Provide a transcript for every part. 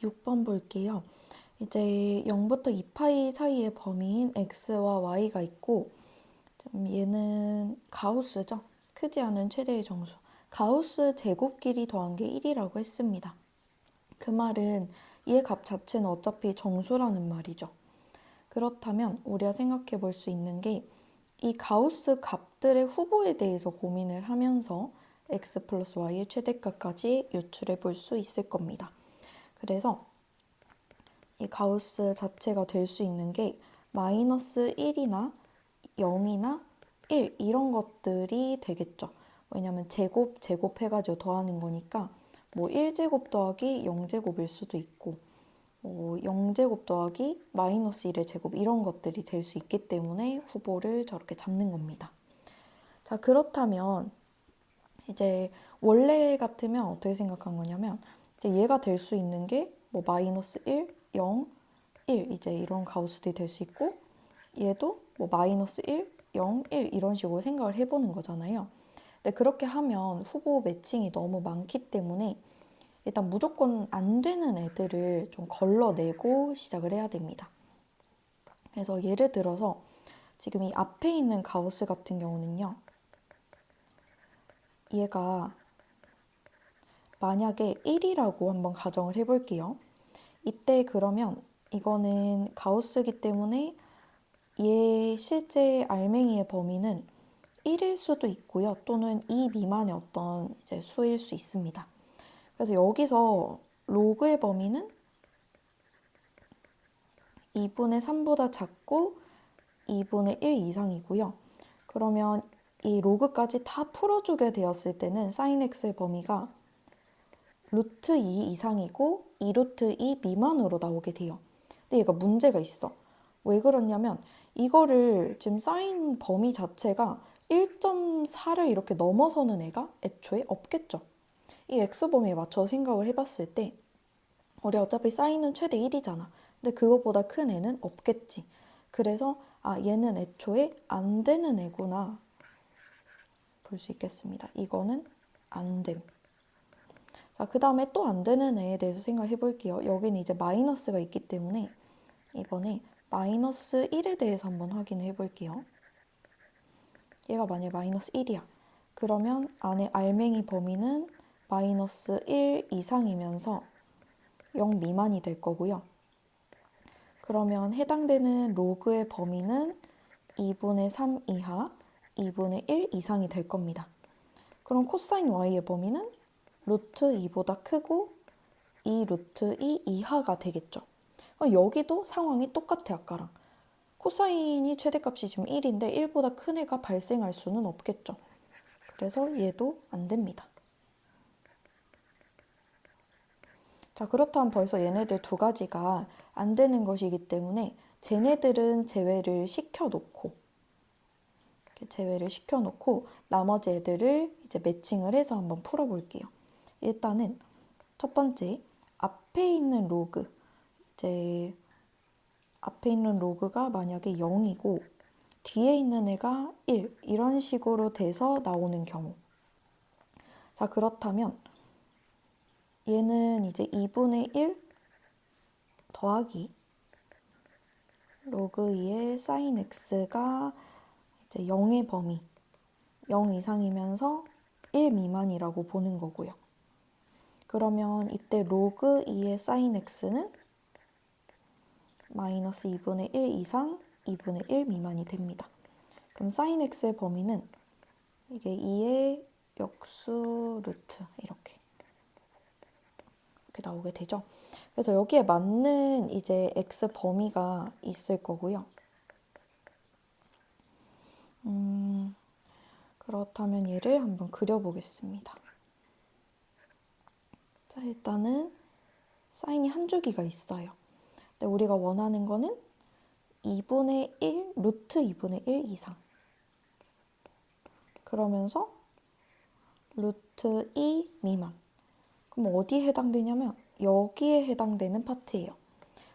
6번 볼게요. 이제 0부터 2파이 사이의 범위인 x와 y가 있고 얘는 가우스죠. 크지 않은 최대의 정수. 가우스 제곱 길이 더한 게 1이라고 했습니다. 그 말은 얘 값 자체는 어차피 정수라는 말이죠. 그렇다면 우리가 생각해 볼 수 있는 게 이 가우스 값들의 후보에 대해서 고민을 하면서 x 플러스 y의 최대값까지 유출해 볼 수 있을 겁니다. 그래서 이 가우스 자체가 될 수 있는 게 마이너스 1이나 0이나 1 이런 것들이 되겠죠. 왜냐면 제곱해가지고 더하는 거니까 뭐 1제곱 더하기 0제곱일 수도 있고 0제곱 더하기 마이너스 1의 제곱 이런 것들이 될 수 있기 때문에 후보를 저렇게 잡는 겁니다. 자, 그렇다면 이제 원래 같으면 어떻게 생각한 거냐면 이제 얘가 될 수 있는 게 뭐 마이너스 1, 0, 1 이제 이런 가우스들이 될 수 있고 얘도 뭐 마이너스 1, 0, 1 이런 식으로 생각을 해보는 거잖아요. 근데 그렇게 하면 후보 매칭이 너무 많기 때문에 일단 무조건 안 되는 애들을 좀 걸러내고 시작을 해야 됩니다. 그래서 예를 들어서 지금 이 앞에 있는 가우스 같은 경우는요. 얘가 만약에 1이라고 한번 가정을 해볼게요. 이때 그러면 이거는 가우스기 때문에 얘 실제 알맹이의 범위는 1일 수도 있고요. 또는 2 미만의 어떤 이제 수일 수 있습니다. 그래서 여기서 로그의 범위는 2분의 3보다 작고 2분의 1 이상이고요. 그러면 이 로그까지 다 풀어주게 되었을 때는 sin x의 범위가 루트 2 이상이고 2루트 2 미만으로 나오게 돼요. 근데 얘가 문제가 있어. 왜 그러냐면 이거를 지금 sin 범위 자체가 1.4를 이렇게 넘어서는 애가 애초에 없겠죠. 이 x범위에 맞춰 생각을 해봤을 때 우리 어차피 사인은 최대 1이잖아. 근데 그것보다 큰 애는 없겠지. 그래서 얘는 애초에 안 되는 애구나 볼 수 있겠습니다. 이거는 안 됨. 자, 그 다음에 또 안 되는 애에 대해서 생각해 볼게요. 여기는 이제 마이너스가 있기 때문에 이번에 마이너스 1에 대해서 한번 확인해 볼게요. 얘가 만약에 마이너스 1이야. 그러면 안에 알맹이 범위는 마이너스 1 이상이면서 0 미만이 될 거고요. 그러면 해당되는 로그의 범위는 2분의 3 이하, 2분의 1 이상이 될 겁니다. 그럼 코사인 y의 범위는 루트 2보다 크고 2 루트 2 이하가 되겠죠. 그럼 여기도 상황이 똑같아, 아까랑. 코사인이 최대값이 지금 1인데 1보다 큰 애가 발생할 수는 없겠죠. 그래서 얘도 안 됩니다. 자, 그렇다면 벌써 얘네들 두 가지가 안 되는 것이기 때문에 쟤네들은 제외를 시켜놓고 이렇게 제외를 시켜놓고 나머지 애들을 이제 매칭을 해서 한번 풀어볼게요. 일단은 첫 번째 앞에 있는 로그 이제 앞에 있는 로그가 만약에 0이고 뒤에 있는 애가 1 이런 식으로 돼서 나오는 경우 자 그렇다면 얘는 이제 2분의 1 더하기 로그 2의 sin x가 이제 0의 범위 0 이상이면서 1 미만이라고 보는 거고요. 그러면 이때 로그 2의 sin x는 마이너스 2분의 1 이상 2분의 1 미만이 됩니다. 그럼 sin x의 범위는 이게 2의 역수 루트 이렇게 나오게 되죠. 그래서 여기에 맞는 이제 x 범위가 있을 거고요. 그렇다면 얘를 한번 그려보겠습니다. 자, 일단은 사인이 한 주기가 있어요. 근데 우리가 원하는 거는 2분의 1, 루트 2분의 1 이상. 그러면서 루트 2 미만. 그럼 어디에 해당되냐면 여기에 해당되는 파트예요.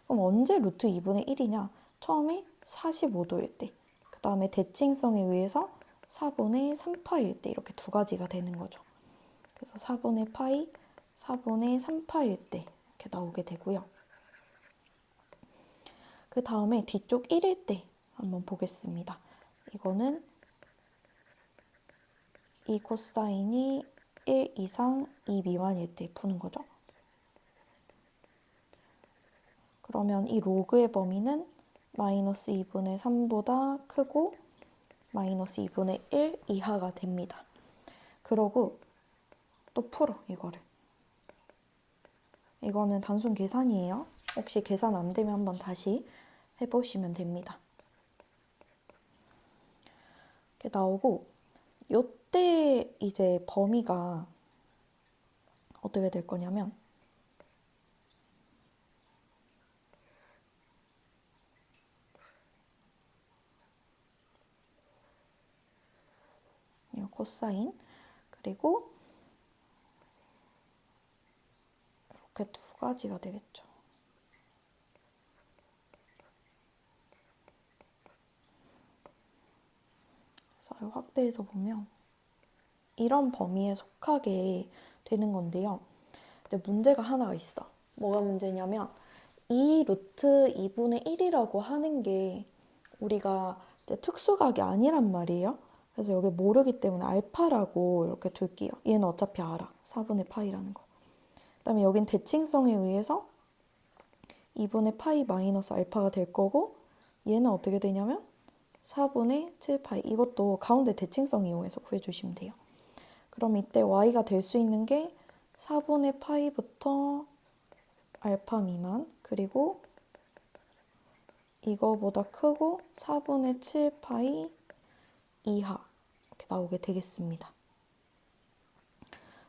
그럼 언제 루트 2분의 1이냐? 처음에 45도일 때. 그 다음에 대칭성에 의해서 4분의 3파일 때 이렇게 두 가지가 되는 거죠. 그래서 4분의 파이, 4분의 3파일 때 이렇게 이렇게 나오게 되고요. 그 다음에 뒤쪽 1일 때 한번 보겠습니다. 이거는 이 코사인이 1 이상 2 미만일 때 푸는 거죠. 그러면 이 로그의 범위는 마이너스 2분의 3보다 크고 마이너스 2분의 1 이하가 됩니다. 그러고 또 풀어, 이거를. 이거는 단순 계산이에요. 혹시 계산 안 되면 한번 다시 해보시면 됩니다. 이렇게 나오고, 요때 이제 범위가 어떻게 될 거냐면, 이 코사인, 그리고 이렇게 두 가지가 되겠죠. 그래서 확대해서 보면 이런 범위에 속하게 되는 건데요. 이제 문제가 하나가 있어. 뭐가 문제냐면 이 루트 2분의 1이라고 하는 게 우리가 이제 특수각이 아니란 말이에요. 그래서 여기 모르기 때문에 알파라고 이렇게 둘게요. 얘는 어차피 알아. 4분의 파이라는 거. 그다음에 여긴 대칭성에 의해서 2분의 파이 마이너스 알파가 될 거고 얘는 어떻게 되냐면 4분의 7파이. 이것도 가운데 대칭성 이용해서 구해주시면 돼요. 그럼 이때 y가 될 수 있는 게 4분의 파이부터 알파 미만, 그리고 이거보다 크고 4분의 7파이 이하 이렇게 나오게 되겠습니다.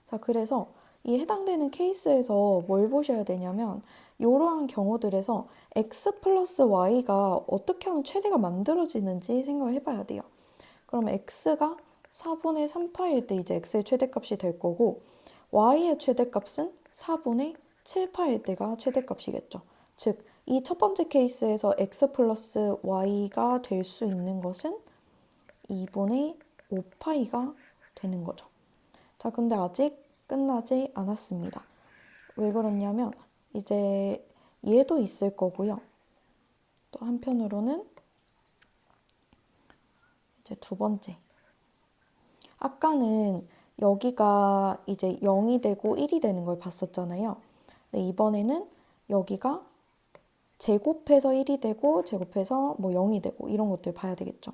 자, 그래서 이 해당되는 케이스에서 뭘 보셔야 되냐면 이러한 경우들에서 x 플러스 y가 어떻게 하면 최대가 만들어지는지 생각을 해봐야 돼요. 그럼 x가 4분의 3파일 때 이제 x의 최대값이 될 거고 y의 최대값은 4분의 7파일 때가 최대값이겠죠. 즉, 이 첫 번째 케이스에서 x 플러스 y가 될 수 있는 것은 2분의 5파이가 되는 거죠. 자, 근데 아직 끝나지 않았습니다. 왜 그러냐면 이제 얘도 있을 거고요. 또 한편으로는 이제 두 번째. 아까는 여기가 이제 0이 되고 1이 되는 걸 봤었잖아요. 근데 이번에는 여기가 제곱해서 1이 되고 제곱해서 뭐 0이 되고 이런 것들 봐야 되겠죠.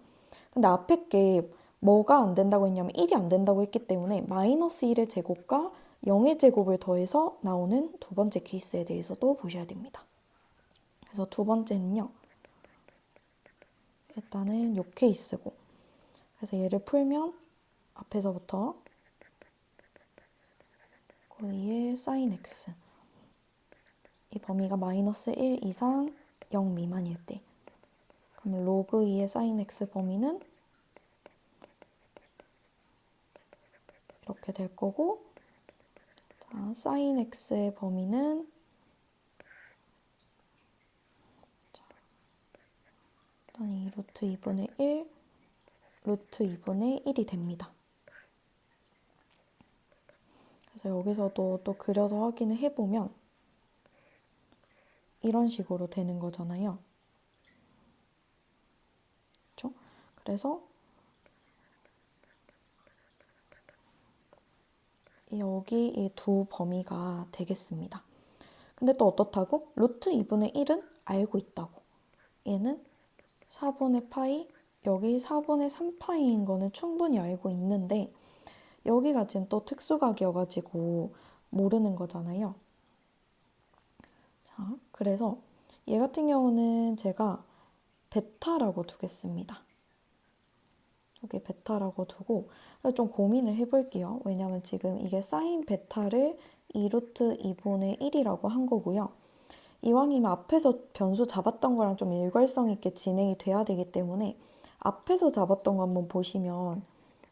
근데 앞에 게 뭐가 안 된다고 했냐면 1이 안 된다고 했기 때문에 마이너스 1의 제곱과 0의 제곱을 더해서 나오는 두 번째 케이스에 대해서도 보셔야 됩니다. 그래서 두 번째는요. 일단은 요 케이스고. 그래서 얘를 풀면 앞에서부터 거기에 sin x. 이 범위가 마이너스 1 이상 0 미만일 때. 그럼 로그 2의 sin x 범위는 이렇게 될 거고, 자, sin x의 범위는 일단 이 루트 2분의 1, 루트 2분의 1이 됩니다. 그래서 여기서도 또 그려서 확인을 해보면 이런 식으로 되는 거잖아요. 그렇죠? 그래서 여기 이 두 범위가 되겠습니다. 근데 또 어떻다고? 루트 2분의 1은 알고 있다고. 얘는 4분의 파이, 여기 4분의 3파이인 거는 충분히 알고 있는데 여기가 지금 또 특수각이어가지고 모르는 거잖아요. 자, 그래서 얘 같은 경우는 제가 베타라고 두겠습니다. 여기 베타라고 두고 좀 고민을 해볼게요. 왜냐면 지금 이게 사인 베타를 2루트 2분의 1이라고 한 거고요. 이왕이면 앞에서 변수 잡았던 거랑 좀 일관성 있게 진행이 돼야 되기 때문에 앞에서 잡았던 거 한번 보시면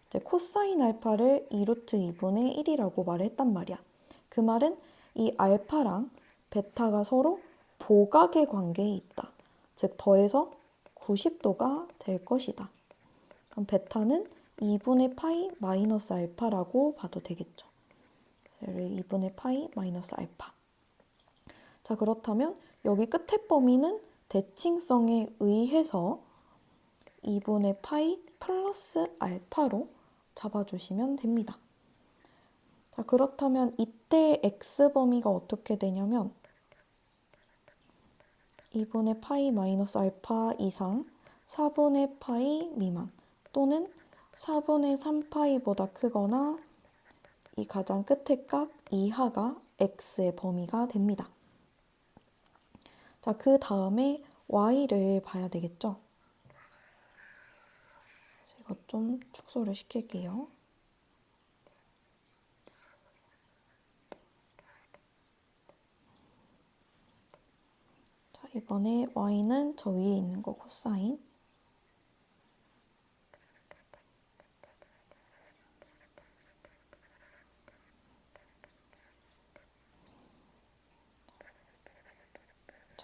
이제 코사인 알파를 2루트 2분의 1이라고 말을 했단 말이야. 그 말은 이 알파랑 베타가 서로 보각의 관계에 있다. 즉 더해서 90도가 될 것이다. 그럼 베타는 2분의 파이 마이너스 알파라고 봐도 되겠죠. 그래서 2분의 파이 마이너스 알파. 자, 그렇다면 여기 끝에 범위는 대칭성에 의해서 2분의 파이 플러스 알파로 잡아주시면 됩니다. 자, 그렇다면 이때 x 범위가 어떻게 되냐면 2분의 파이 마이너스 알파 이상 4분의 파이 미만 또는 4분의 3파이보다 크거나 이 가장 끝의 값 이하가 x의 범위가 됩니다. 자, 그 다음에 y를 봐야 되겠죠? 제가 좀 축소를 시킬게요. 자, 이번에 y는 저 위에 있는 거 코사인.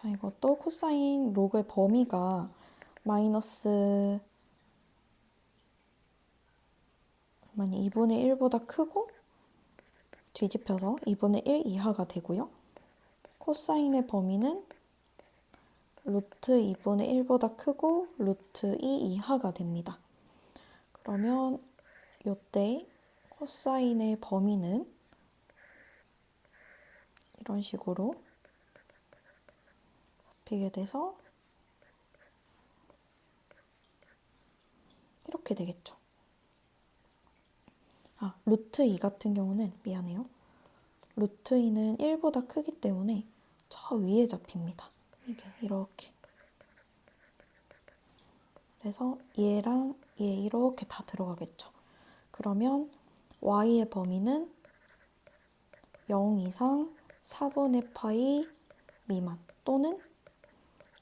자, 이것도 코사인 로그의 범위가 마이너스 2분의 1보다 크고 뒤집혀서 2분의 1 이하가 되고요. 코사인의 범위는 루트 2분의 1보다 크고 루트 2 이하가 됩니다. 그러면 이때 코사인의 범위는 이런 식으로 잡히게 돼서 이렇게 되겠죠. 아, 루트 2 같은 경우는 미안해요. 루트 2는 1보다 크기 때문에 저 위에 잡힙니다. 이렇게. 그래서 얘랑 얘 이렇게 다 들어가겠죠. 그러면 y의 범위는 0 이상 4분의 파이 미만 또는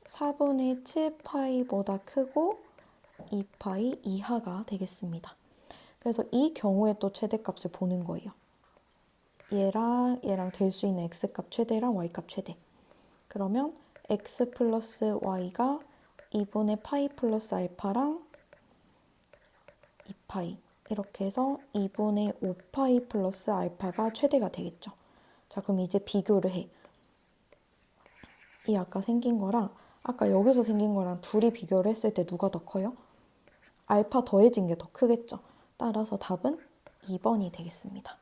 4분의 7파이보다 크고 2파이 이하가 되겠습니다. 그래서 이 경우에 또 최대값을 보는 거예요. 얘랑 될 수 있는 x값 최대랑 y값 최대. 그러면 x 플러스 y가 2분의 파이 플러스 알파랑 2파이 이렇게 해서 2분의 5파이 플러스 알파가 최대가 되겠죠. 자, 그럼 이제 비교를 해. 이 아까 생긴 거랑 아까 여기서 생긴 거랑 둘이 비교를 했을 때 누가 더 커요? 알파 더해진 게 더 크겠죠. 따라서 답은 2번이 되겠습니다.